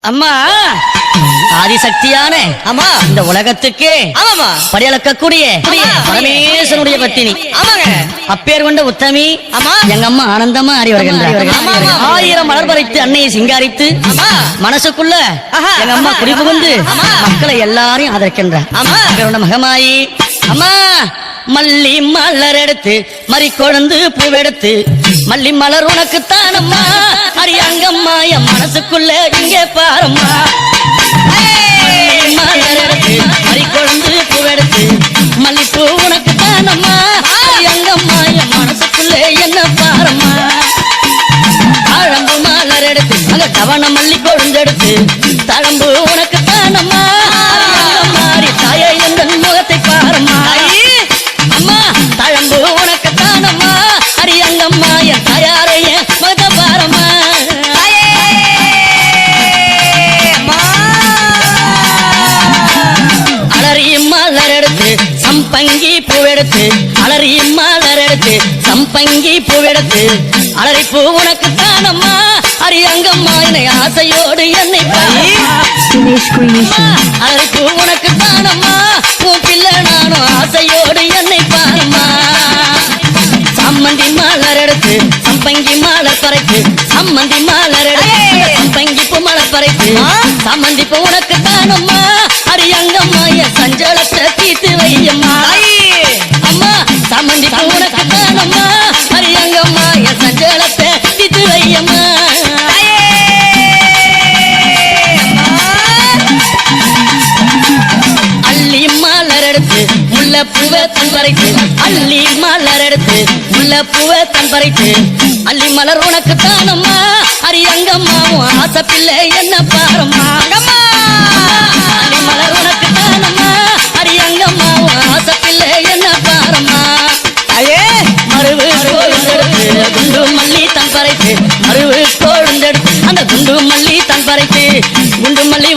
அம்மா ஆதிசக்தியான ஆமா இந்த உலகத்துக்கு ஆமாமா படியளக்கக்கூடிய பரமேஸ்வரனுடைய பத்தினி ஆமாங்க அப்பேர் கொண்ட உத்தமி ஆமா எங்க அம்மா ஆனந்தமா ஆடி வருகின்றார். ஆமா, ஆமா. 1000 மலர் பறித்து அன்னையை சிங்காரித்து ஆமா. மனசுக்குள்ள ஆஹா. எங்க அம்மா குடிபுகுந்து ஆமா. மக்களை எல்லாரையும் ஆதரிக்கின்றார். ஆமா. அப்பேர் மகமாயி அம்மா மல்லி மலர் எடுத்து மறி கொழுந்து பூவெடுத்து மல்லி மலர் உனக்கு தானம்மா அரியங்கம்மா என் மனசுக்குள்ள இங்கே பாரம்மா மலர் எடுத்து மறி கொழுந்து பூவெடுத்து மல்லிப்பூ உனக்கு தானம்மா அரியங்கம்மா என் மனசுக்குள்ள என்ன பாரம்மா தாழம்பு மலர் எடுத்து அங்க தவண மல்லி கொழுந்தெடுத்து தழம்பு உனக்கு தானம்மா மாறி தாய எந்த முகத்தை பாரம்மா அம்மா தழம்பு உனக்கு தானம்மா அரியங்கம்மா என் தாயாரைய மக பாரம்மா அலறி மலர் எடுத்து சம்பங்கி பூவெடுத்து அலறி மலர் எடுத்து சம்பங்கி பூவெடுத்து அலறி பூ உனக்கு தானம்மா அரியங்கம்மா என்னை ஆசையோடு என்னை அலறி பூ உனக்கு தானம்மா உன் பிள்ளை நானும் ஆசையோடு என்னை பாருமா சம்மந்தி மலர் எடுத்து சம்பங்கி மலர் பறைத்து சம்மந்தி மலர் எடுத்து சம்பங்கி பூ மலர் பறைத்து சம்மந்தி பூ உனக்கு தானம்மா அரியங்கம்மா என் சஞ்சலத்தை தீர்த்து வையம்மா அம்மா சம்மந்தி பூ உனக்கு தானம்மா அரியங்கம்மா என் சஞ்சலத்தை தீர்த்து வையம்மா அள்ளி மலர் எடுத்து முல்லை பூவை தன் பறித்து அள்ளி மலர் எடுத்து முல்லை பூவை தன் பறித்து அள்ளி மலர் உனக்கு தானம்மா அரியங்கம்மா உன் ஆசை பிள்ளை என்ன பாரம்மா அள்ளி மலர் உனக்கு தானம்மா அரியங்கம்மா உன் ஆசை பிள்ளை என்ன பாரம்மா மருவு கோழுந்தெடுத்து குண்டு மல்லி தன் பறித்து மருவு கோழுந்தெடுத்து அந்த குண்டு மல்லி தன் பறித்து குண்டு மல்லி